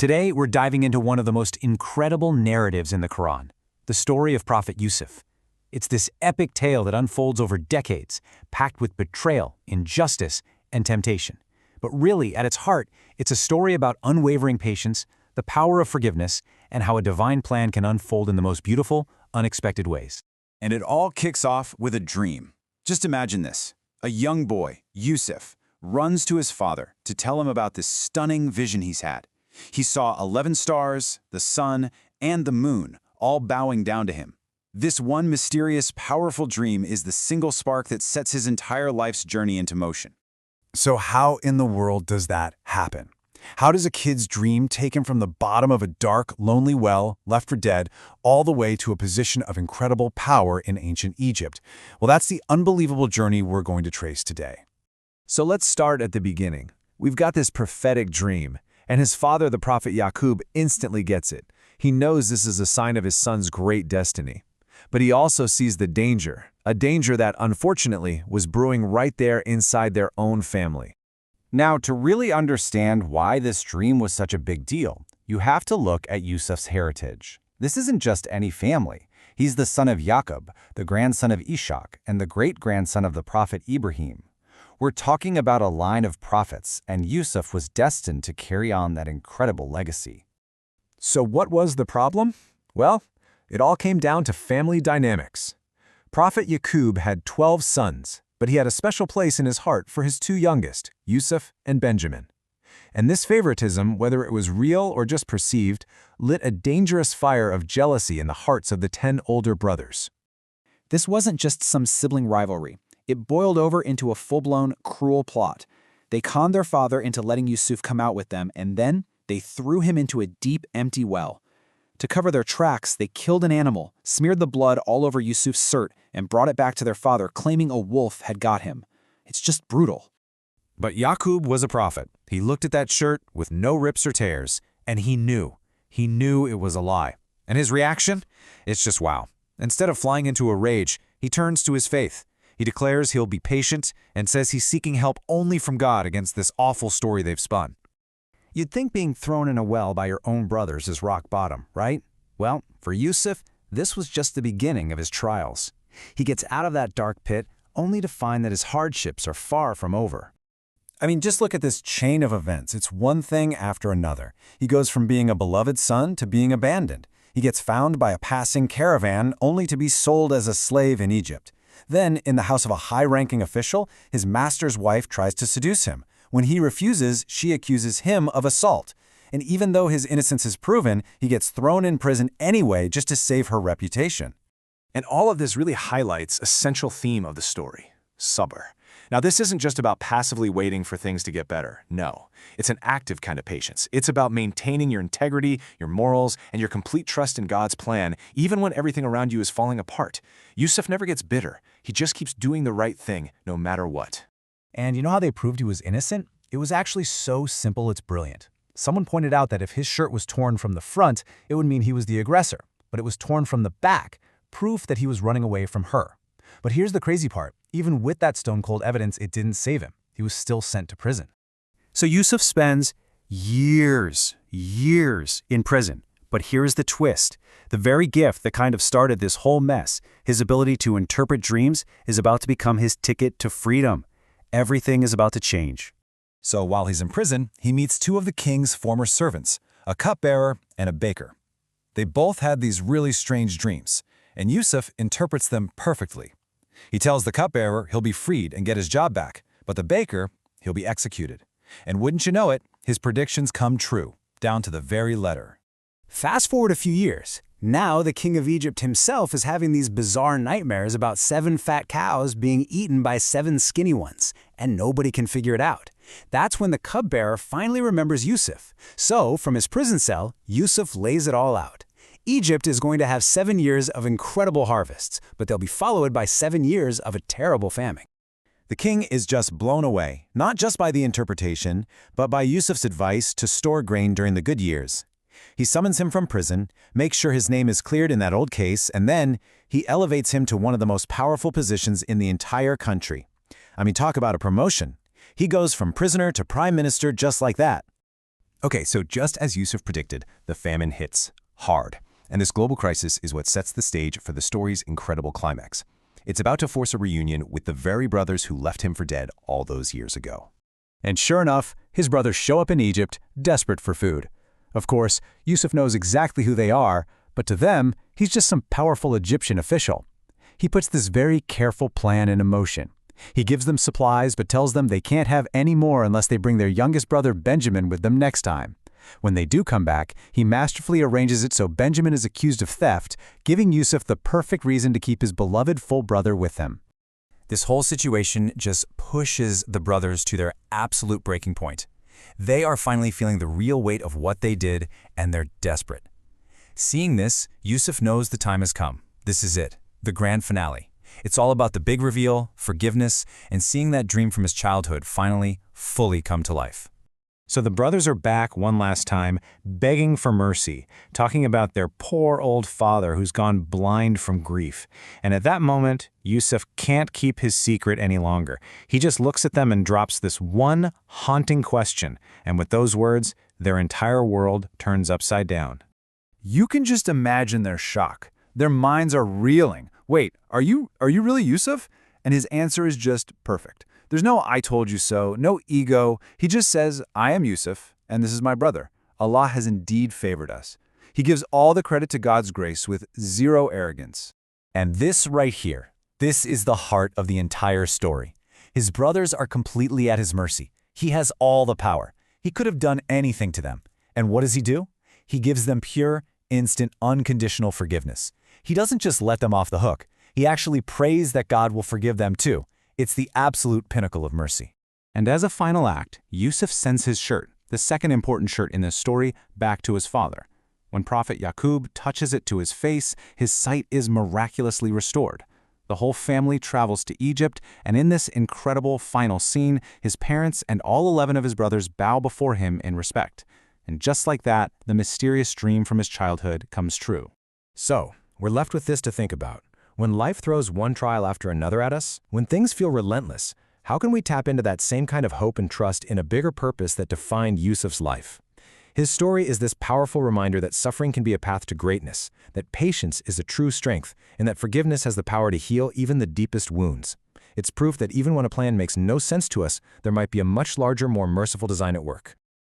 Today, we're diving into one of the most incredible narratives in the Qur'an, the story of Prophet Yusuf. It's this epic tale that unfolds over decades, packed with betrayal, injustice, and temptation. But really, at its heart, it's a story about unwavering patience, the power of forgiveness, and how a divine plan can unfold in the most beautiful, unexpected ways. And it all kicks off with a dream. Just imagine this. A young boy, Yusuf, runs to his father to tell him about this stunning vision he's had. He saw 11 stars, the sun, and the moon, all bowing down to him. This one mysterious, powerful dream is the single spark that sets his entire life's journey into motion. So how in the world does that happen? How does a kid's dream take him from the bottom of a dark, lonely well, left for dead, all the way to a position of incredible power in ancient Egypt? Well, that's the unbelievable journey we're going to trace today. So let's start at the beginning. We've got this prophetic dream, and his father, the Prophet Yaqub, instantly gets it. He knows this is a sign of his son's great destiny. But he also sees the danger, a danger that, unfortunately, was brewing right there inside their own family. Now, to really understand why this dream was such a big deal, you have to look at Yusuf's heritage. This isn't just any family. He's the son of Yaqub, the grandson of Ishaq, and the great-grandson of the Prophet Ibrahim. We're talking about a line of prophets, and Yusuf was destined to carry on that incredible legacy. So what was the problem? Well, it all came down to family dynamics. Prophet Yaqub had 12 sons, but he had a special place in his heart for his two youngest, Yusuf and Benjamin. And this favoritism, whether it was real or just perceived, lit a dangerous fire of jealousy in the hearts of the 10 older brothers. This wasn't just some sibling rivalry. It boiled over into a full-blown, cruel plot. They conned their father into letting Yusuf come out with them, and then they threw him into a deep, empty well. To cover their tracks, they killed an animal, smeared the blood all over Yusuf's shirt, and brought it back to their father, claiming a wolf had got him. It's just brutal. But Yaqub was a prophet. He looked at that shirt with no rips or tears, and he knew it was a lie. And his reaction? It's just wow. Instead of flying into a rage, he turns to his faith. He declares he'll be patient and says he's seeking help only from God against this awful story they've spun. You'd think being thrown in a well by your own brothers is rock bottom, right? Well, for Yusuf, this was just the beginning of his trials. He gets out of that dark pit only to find that his hardships are far from over. I mean, just look at this chain of events. It's one thing after another. He goes from being a beloved son to being abandoned. He gets found by a passing caravan only to be sold as a slave in Egypt. Then, in the house of a high-ranking official, his master's wife tries to seduce him. When he refuses, she accuses him of assault. And even though his innocence is proven, he gets thrown in prison anyway just to save her reputation. And all of this really highlights a central theme of the story: sabr. Now, this isn't just about passively waiting for things to get better. No, it's an active kind of patience. It's about maintaining your integrity, your morals, and your complete trust in God's plan, even when everything around you is falling apart. Yusuf never gets bitter. He just keeps doing the right thing, no matter what. And you know how they proved he was innocent? It was actually so simple it's brilliant. Someone pointed out that if his shirt was torn from the front, it would mean he was the aggressor, but it was torn from the back, proof that he was running away from her. But here's the crazy part. Even with that stone-cold evidence, it didn't save him. He was still sent to prison. So Yusuf spends years in prison. But here's the twist. The very gift that kind of started this whole mess, his ability to interpret dreams, is about to become his ticket to freedom. Everything is about to change. So while he's in prison, he meets two of the king's former servants, a cupbearer and a baker. They both had these really strange dreams, and Yusuf interprets them perfectly. He tells the cupbearer he'll be freed and get his job back, but the baker, he'll be executed. And wouldn't you know it, his predictions come true, down to the very letter. Fast forward a few years. Now the king of Egypt himself is having these bizarre nightmares about 7 fat cows being eaten by 7 skinny ones, and nobody can figure it out. That's when the cupbearer finally remembers Yusuf. So, from his prison cell, Yusuf lays it all out. Egypt is going to have 7 years of incredible harvests, but they'll be followed by 7 years of a terrible famine. The king is just blown away, not just by the interpretation, but by Yusuf's advice to store grain during the good years. He summons him from prison, makes sure his name is cleared in that old case, and then he elevates him to one of the most powerful positions in the entire country. I mean, talk about a promotion. He goes from prisoner to prime minister just like that. Okay, so just as Yusuf predicted, the famine hits hard. And this global crisis is what sets the stage for the story's incredible climax. It's about to force a reunion with the very brothers who left him for dead all those years ago. And sure enough, his brothers show up in Egypt, desperate for food. Of course, Yusuf knows exactly who they are, but to them, he's just some powerful Egyptian official. He puts this very careful plan into motion. He gives them supplies but tells them they can't have any more unless they bring their youngest brother Benjamin with them next time. When they do come back, he masterfully arranges it so Benjamin is accused of theft, giving Yusuf the perfect reason to keep his beloved full brother with him. This whole situation just pushes the brothers to their absolute breaking point. They are finally feeling the real weight of what they did, and they're desperate. Seeing this, Yusuf knows the time has come. This is it, the grand finale. It's all about the big reveal, forgiveness, and seeing that dream from his childhood finally, fully come to life. So the brothers are back one last time, begging for mercy, talking about their poor old father who's gone blind from grief. And at that moment, Yusuf can't keep his secret any longer. He just looks at them and drops this one haunting question. And with those words, their entire world turns upside down. You can just imagine their shock. Their minds are reeling. Wait, are you really Yusuf? And his answer is just perfect. There's no "I told you so," no ego. He just says, "I am Yusuf, and this is my brother. Allah has indeed favored us." He gives all the credit to God's grace with zero arrogance. And this right here, this is the heart of the entire story. His brothers are completely at his mercy. He has all the power. He could have done anything to them. And what does he do? He gives them pure, instant, unconditional forgiveness. He doesn't just let them off the hook. He actually prays that God will forgive them too. It's the absolute pinnacle of mercy. And as a final act, Yusuf sends his shirt, the second important shirt in this story, back to his father. When Prophet Yaqub touches it to his face, his sight is miraculously restored. The whole family travels to Egypt, and in this incredible final scene, his parents and all 11 of his brothers bow before him in respect. And just like that, the mysterious dream from his childhood comes true. So, we're left with this to think about. When life throws one trial after another at us, when things feel relentless, how can we tap into that same kind of hope and trust in a bigger purpose that defined Yusuf's life? His story is this powerful reminder that suffering can be a path to greatness, that patience is a true strength, and that forgiveness has the power to heal even the deepest wounds. It's proof that even when a plan makes no sense to us, there might be a much larger, more merciful design at work.